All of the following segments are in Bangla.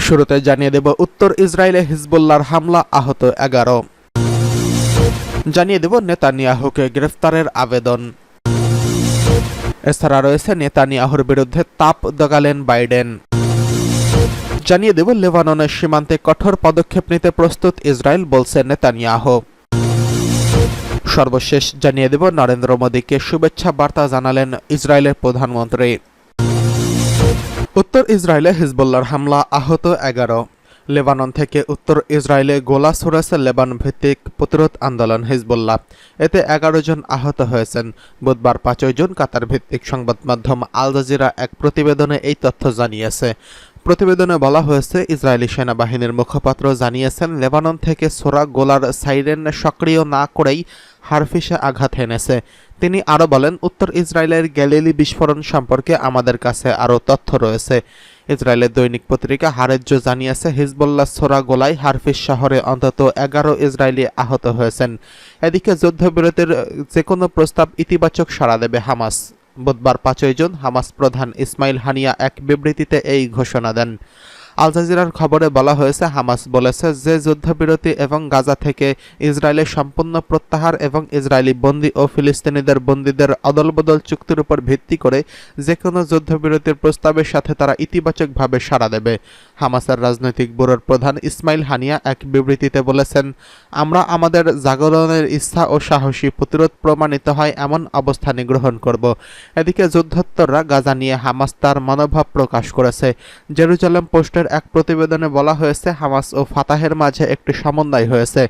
শুরুতে জানিয়ে দেব উত্তর ইসরায়েলে হিজবুল্লাহর হামলা, আহত 11। জানিয়ে দেব নেতানিয়াহুকে গ্রেফতারের আবেদন। এছাড়া রয়েছে নেতানিয়াহুর বিরুদ্ধে তাপ দাগালেন বাইডেন। জানিয়ে দেব লেবাননের সীমান্তে কঠোর পদক্ষেপ নিতে প্রস্তুত ইসরায়েল, বলছে নেতানিয়াহু। সর্বশেষ জানিয়ে দেব নরেন্দ্র মোদীকে শুভেচ্ছা বার্তা জানালেন ইসরায়েলের প্রধানমন্ত্রী। উত্তর ইসরায়েলে হিজবুল্লাহর হামলা, আহত 11। লেবানন থেকে উত্তর ইসরায়েলে গোলা ছুড়েছে লেবানন ভিত্তিক প্রতিরোধ আন্দোলন হিজবুল্লাহ। এতে 11 জন আহত হয়েছেন। বুধবার 5 জন কাতার ভিত্তিক সংবাদ মাধ্যম আল জাজিরা এক প্রতিবেদনে এই তথ্য জানিয়েছে। প্রতিবেদনে বলা হয়েছে, ইসরায়েলি সেনাবাহিনীর মুখপাত্র জানিয়েছেন, লেবানন থেকে ছোড়া গোলার সাইরেন সক্রিয় না করেই হারফিসে আঘাত হেনেছে। তিনি আরও বলেন, উত্তর ইসরায়েলের গ্যালিলি বিস্ফোরণ সম্পর্কে আমাদের কাছে আরও তথ্য রয়েছে। ইসরায়েলের দৈনিক পত্রিকা হারেজ্য জানিয়েছে, হিজবুল্লাহ ছোড়া গোলায় হারফিস শহরে অন্তত 11 ইসরায়েলি আহত হয়েছেন। এদিকে যুদ্ধবিরতির যেকোনো প্রস্তাব ইতিবাচক সাড়া দেবে হামাস। বুধবার 5 জন হামাস প্রধান ইসমাইল হানিয়া এক বিবৃতিতে এই ঘোষণা দেন। আল জাজিরার খবরে বলা হয়েছে, হামাস বলেছে যে যুদ্ধবিরতি এবং গাজা থেকে ইসরায়েলের সম্পূর্ণ প্রত্যাহার এবং ইসরায়েলি বন্দী ও ফিলিস্তিনিদের বন্দীদের অদলবদল চুক্তির উপর ভিত্তি করে যে কোনো যুদ্ধবিরতির প্রস্তাবের সাথে তারা ইতিবাচকভাবে সাড়া দেবে। হামাসের রাজনৈতিক ব্যুরোর প্রধান ইসমাইল হানিয়া এক বিবৃতিতে বলেছেন, আমরা আমাদের জাগরণের ইচ্ছা ও সাহসী প্রতিরোধ প্রমাণিত হয় এমন অবস্থানে গ্রহণ করব। এদিকে যুদ্ধোত্তররা গাজা নিয়ে হামাস তার মনোভাব প্রকাশ করেছে। জেরুজালেম পোস্টের এক প্রতিবেদনে বলা হয়েছে, হামাস ও ফাতাহের মাঝে একটি সমন্বয় হয়েছে।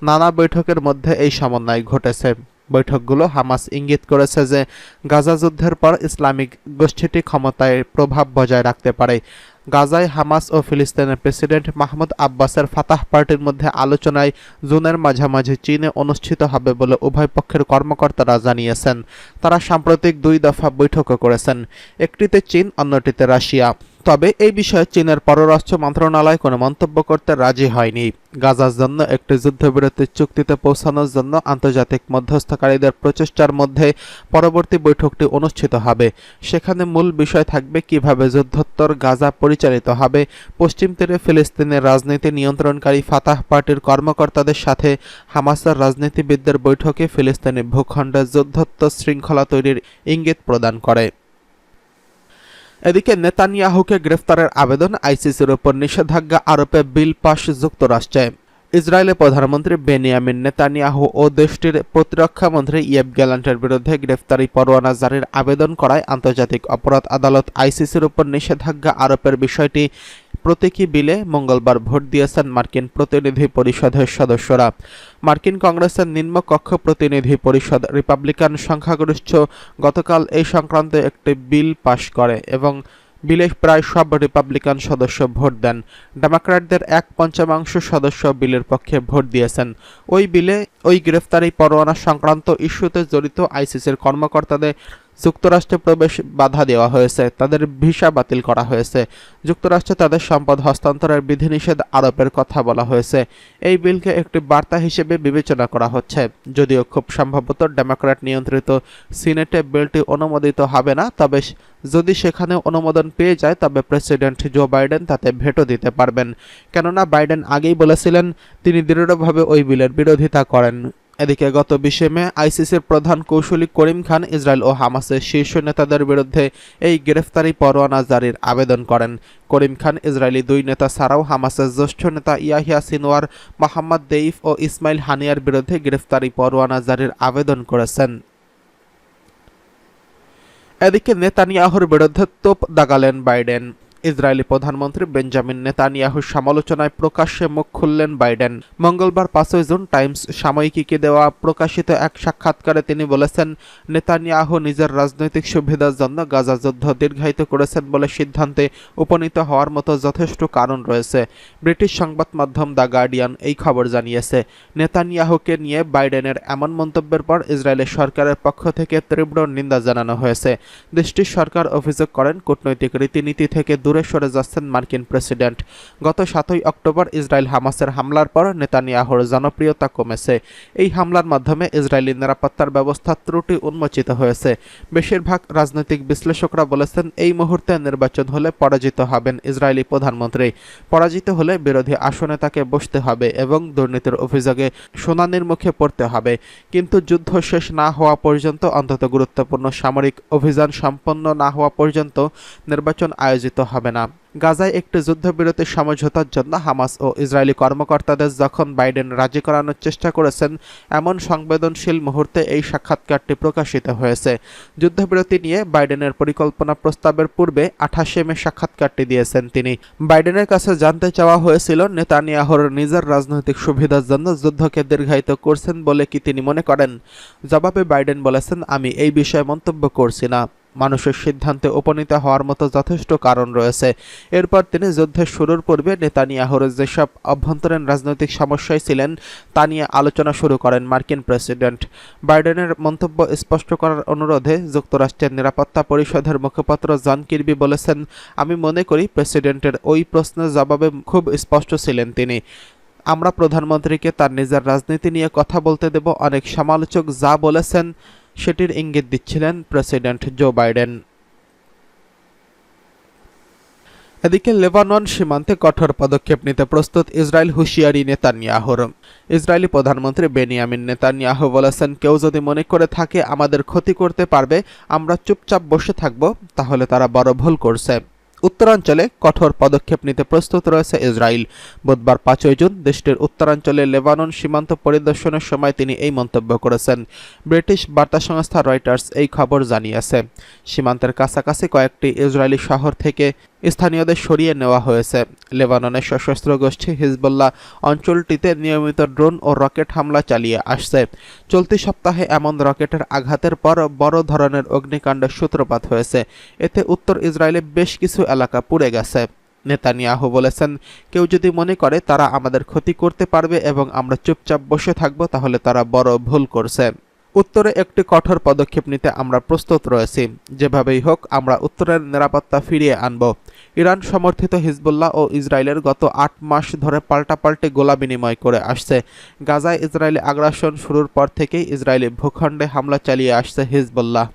নানা বৈঠকের মধ্যে এই সমন্বয় ঘটেছে। বৈঠকগুলো হামাস ইঙ্গিত করেছে যে গাজা যুদ্ধের পর ইসলামিক গোষ্ঠীটি ক্ষমতায় প্রভাব বজায় রাখতে পারে। গাজায় হামাস ও ফিলিস্তিনের প্রেসিডেন্ট মাহমুদ আব্বাসের ফাতাহ পার্টির মধ্যে আলোচনায় জুনের মাঝামাঝি চীনে অনুষ্ঠিত হবে বলে উভয় পক্ষের কর্মকর্তারা জানিয়েছেন। তারা সাম্প্রতিক 2 দফা বৈঠকও করেছেন। একটিতে চীন, অন্যটিতে রাশিয়া। তবে এই বিষয়ে চীনের পররাষ্ট্র মন্ত্রণালয় কোনো মন্তব্য করতে রাজি হয়নি। গাজার জন্য একটি যুদ্ধবিরতির চুক্তিতে পৌঁছানোর জন্য আন্তর্জাতিক মধ্যস্থকারীদের প্রচেষ্টার মধ্যে পরবর্তী বৈঠকটি অনুষ্ঠিত হবে। সেখানে মূল বিষয় থাকবে কিভাবে যুদ্ধোত্তর গাজা পরিচালিত হবে। পশ্চিম তীরে ফিলিস্তিনের রাজনীতি নিয়ন্ত্রণকারী ফাতাহ পার্টির কর্মকর্তাদের সাথে হামাসের রাজনীতিবিদদের বৈঠকে ফিলিস্তিনি ভূখণ্ডে যুদ্ধোত্তর শৃঙ্খলা তৈরির ইঙ্গিত প্রদান করে। এদিকে নেতানিয়াহুকে গ্রেফতারের আবেদন, আইসিসির উপর নিষেধাজ্ঞা আরোপে বিল পাস যুক্তরাষ্ট্রে। ইসরায়েলের প্রধানমন্ত্রী বেনিয়ামিন নেতানিয়াহু ও দেশটির প্রতিরক্ষা মন্ত্রী ইয়েভ গ্যালান্টের বিরুদ্ধে গ্রেফতারি পরোয়ানা জারির আবেদন করায় আন্তর্জাতিক অপরাধ আদালত আইসিসির উপর নিষেধাজ্ঞা আরোপের বিষয়টি প্রতীকী বিলে মঙ্গলবার ভোট দিয়েছেন মার্কিন প্রতিনিধি পরিষদের সদস্যরা। মার্কিন কংগ্রেসের নিম্নকক্ষ প্রতিনিধি পরিষদ রিপাবলিকান সংখ্যাগরিষ্ঠ গতকাল এই সংক্রান্ত একটি বিল পাশ করে এবং বিলে প্রায় সব রিপাবলিকান সদস্য ভোট দেন। ডেমোক্র্যাটদের 1/5 সদস্য বিলের পক্ষে ভোট দিয়েছেন। ওই বিলে ওই গ্রেফতারি পরোয়ানা সংক্রান্ত ইস্যুতে জড়িত আইসিসির কর্মকর্তাদের যুক্তরাষ্ট্রে প্রবেশ বাধা দেওয়া হয়েছে, তাদের ভিসা বাতিল করা হয়েছে। যুক্তরাষ্ট্রে তাদের সম্পদ হস্তান্তরের বিধিনিষেধ আরোপের কথা বলা হয়েছে। এই বিলকে একটি বার্তা হিসেবে বিবেচনা করা হচ্ছে, যদিও খুব সম্ভবত ডেমোক্র্যাট নিয়ন্ত্রিত সিনেটে বিলটি অনুমোদিত হবে না। তবে যদি সেখানে অনুমোদন পেয়ে যায় তবে প্রেসিডেন্ট জো বাইডেন তাতে ভেটো দিতে পারবেন, কেননা বাইডেন আগেই বলেছিলেন তিনি দৃঢ়ভাবে ওই বিলের বিরোধিতা করেন। এদিকে গত 20 মে আইসিসির প্রধান কৌশলী করিম খান ইসরায়েল ও হামাসের শীর্ষ নেতাদের বিরুদ্ধে এই গ্রেফতারি পরোয়ানা জারির আবেদন করেন। করিম খান ইসরায়েলি 2 নেতা ছাড়াও হামাসের জ্যেষ্ঠ নেতা ইয়াহিয়া সিনওয়ার, মোহাম্মদ দেইফ ও ইসমাইল হানিয়ার বিরুদ্ধে গ্রেফতারি পরোয়ানা জারির আবেদন করেছেন। এদিকে নেতানিয়াহুর বিরুদ্ধে তোপ দাগালেন বাইডেন। ইসরায়েলি প্রধানমন্ত্রী বেঞ্জামিন নেতানিয়াহুর সমালোচনায় প্রকাশ্যে মুখ খুললেন বাইডেন। মঙ্গলবার 5 জুন টাইমস সাময়িকীকে দেওয়া প্রকাশিত এক সাক্ষাৎকারে তিনি বলেছেন, নেতানিয়াহু নিজের রাজনৈতিক সুবিধার জন্য গাজা যুদ্ধ দীর্ঘায়িত করেছেন বলে সিদ্ধান্তে উপনীত হওয়ার মতো যথেষ্ট কারণ রয়েছে। ব্রিটিশ সংবাদ মাধ্যম দ্য গার্ডিয়ান এই খবর জানিয়েছে। নেতানিয়াহুকে নিয়ে বাইডেনের এমন মন্তব্যের পর ইসরায়েলের সরকারের পক্ষ থেকে তীব্র নিন্দা জানানো হয়েছে। দেশটির সরকার অভিযোগ করেন, কূটনৈতিক রীতিনীতি থেকে দূরে দূরে সরে যাচ্ছেন মার্কিন প্রেসিডেন্ট। গত 7ই অক্টোবর ইসরায়েল হামাসের হামলার পর নেতানিয়াহুর জনপ্রিয়তা কমেছে। এই হামলার মাধ্যমে ইসরায়েলি নিরাপত্তার ব্যবস্থার ত্রুটি উন্মোচিত হয়েছে। বেশিরভাগ রাজনৈতিক বিশ্লেষকরা বলেছেন এই মুহূর্তে নির্বাচন হলে পরাজিত হবেন ইসরায়েলি প্রধানমন্ত্রী। পরাজিত হলে বিরোধী আসনে তাকে বসতে হবে এবং দুর্নীতির অভিযোগে শুনানির মুখে পড়তে হবে। কিন্তু যুদ্ধ শেষ না হওয়া পর্যন্ত, অন্তত গুরুত্বপূর্ণ সামরিক অভিযান সম্পন্ন না হওয়া পর্যন্ত নির্বাচন আয়োজিত হবে না। গাজায় একটি যুদ্ধবিরতি সমঝোতার জন্য হামাস ও ইসরায়েলি কর্মকর্তাদের যখন বাইডেন রাজি করানোর চেষ্টা করেছেন, এমন সংবেদনশীল মুহূর্তে এই সাক্ষাৎকারটি প্রকাশিত হয়েছে। যুদ্ধবিরতি নিয়ে বাইডেনের পরিকল্পনা প্রস্তাবের পূর্বে 28 মে সাক্ষাৎকারটি দিয়েছেন তিনি। বাইডেনের কাছে জানতে চাওয়া হয়েছিল নেতানিয়াহুর নিজের রাজনৈতিক সুবিধার জন্য যুদ্ধকে দীর্ঘায়িত করছেন বলে কি তিনি মনে করেন। জবাবে বাইডেন বলেছেন, আমি এই বিষয়ে মন্তব্য করছি না। মানুষের সিদ্ধান্তে উপনীত হওয়ার মতো যথেষ্ট কারণ রয়েছে। এরপর তিনি যুদ্ধের শুরুর পূর্বে নেতানিয়াহুর যেসব অভ্যন্তরীণ রাজনৈতিক সমস্যায় ছিলেন তা নিয়ে আলোচনা শুরু করেন মার্কিন প্রেসিডেন্ট। বাইডেনের মন্তব্য স্পষ্ট করার অনুরোধে যুক্তরাষ্ট্রের নিরাপত্তা পরিষদের মুখপাত্র জন কির্বি বলেছেন, আমি মনে করি প্রেসিডেন্টের ওই প্রশ্নের জবাবে খুব স্পষ্ট ছিলেন তিনি। আমরা প্রধানমন্ত্রীকে তার নিজের রাজনীতি নিয়ে কথা বলতে দেব। অনেক সমালোচক যা বলেছেন সেটির ইঙ্গিত দিচ্ছিলেন প্রেসিডেন্ট জো বাইডেন। এদিকে লেবানন সীমান্তে কঠোর পদক্ষেপ নিতে প্রস্তুত ইসরায়েল, হুঁশিয়ারি নেতানিয়াহুর। ইসরায়েলি প্রধানমন্ত্রী বেনিয়ামিন নেতানিয়াহু বলেছেন, কেউ যদি মনে করে থাকে আমাদের ক্ষতি করতে পারবে, আমরা চুপচাপ বসে থাকব, তাহলে তারা বড় ভুল করছে। উত্তরাঞ্চলে কঠোর পদক্ষেপ নিতে প্রস্তুত রয়েছে ইসরায়েল। বুধবার 5 জুন দেশটির উত্তরাঞ্চলে লেবানন সীমান্ত পরিদর্শনের সময় তিনি এই মন্তব্য করেছেন। ব্রিটিশ বার্তা সংস্থা রয়টার্স এই খবর জানিয়েছে। সীমান্তের কাছাকাছি কয়েকটি ইসরায়েলি শহর থেকে স্থানীয়দের সরিয়ে নেওয়া হয়েছে। লেবাননের সশস্ত্র গোষ্ঠী হিজবুল্লাহ অঞ্চলটিতে নিয়মিত ড্রোন ও রকেট হামলা চালিয়ে আসছে। চলতি সপ্তাহে এমন রকেটের আঘাতের পর বড় ধরনের অগ্নিকাণ্ডের সূত্রপাত হয়েছে। এতে উত্তর ইসরায়েলে বেশ কিছু এলাকা পুড়ে গেছে। নেতানিয়াহু বলেছেন, কেউ যদি মনে করে তারা আমাদের ক্ষতি করতে পারবে এবং আমরা চুপচাপ বসে থাকব, তাহলে তারা বড় ভুল করছে। উত্তরে একটি কঠোর পদক্ষেপ নিতে আমরা প্রস্তুত রয়েছি। যেভাবেই হোক আমরা উত্তরের নিরাপত্তা ফিরিয়ে আনব। ইরান সমর্থিত হিজবুল্লাহ ও ইসরায়েলের গত 8 মাস ধরে পাল্টাপাল্টি গোলা বিনিময় করে আসছে। গাজায় ইসরায়েলি আগ্রাসন শুরুর পর থেকেই ইসরায়েলি ভূখণ্ডে হামলা চালিয়ে আসছে হিজবুল্লাহ।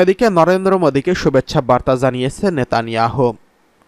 এদিকে নরেন্দ্র মোদীকে শুভেচ্ছা বার্তা জানিয়েছে নেতানিয়াহু।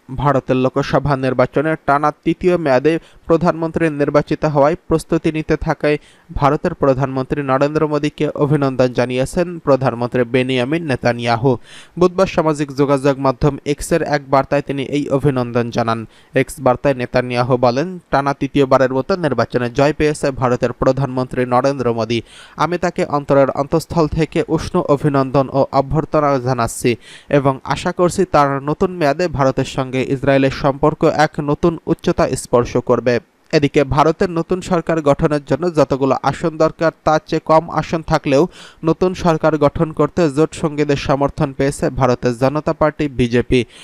ভারতের লোকসভা নির্বাচনের টানা 3য় মেয়াদে প্রধানমন্ত্রী নির্বাচিত হওয়ায় প্রস্তুতি নিতে থাকায় ভারতের প্রধানমন্ত্রী নরেন্দ্র মোদীকে অভিনন্দন জানিয়েছেন প্রধানমন্ত্রী বেনিয়ামিন নেতানিয়াহু। বুধবার সামাজিক যোগাযোগ মাধ্যম এক্সের এক বার্তায় তিনি এই অভিনন্দন জানান। এক্স বার্তায় নেতানিয়াহু বলেন, টানা 3য়বারের মতো নির্বাচনে জয় পেয়েছে ভারতের প্রধানমন্ত্রী নরেন্দ্র মোদী। আমি তাকে অন্তরের অন্তঃস্থল থেকে উষ্ণ অভিনন্দন ও অভ্যর্থনা জানাচ্ছি এবং আশা করছি তার নতুন মেয়াদে ভারতের সঙ্গে ইসরায়েলের সম্পর্ক এক নতুন উচ্চতা স্পর্শ করবে। এদিকে ভারতের নতুন সরকার গঠনের জন্য যতগুলো আসন দরকার তার চেয়ে কম আসন থাকলেও নতুন সরকার গঠন করতে জোট সঙ্গীদের সমর্থন পেয়েছে ভারতের জনতা পার্টি বিজেপি।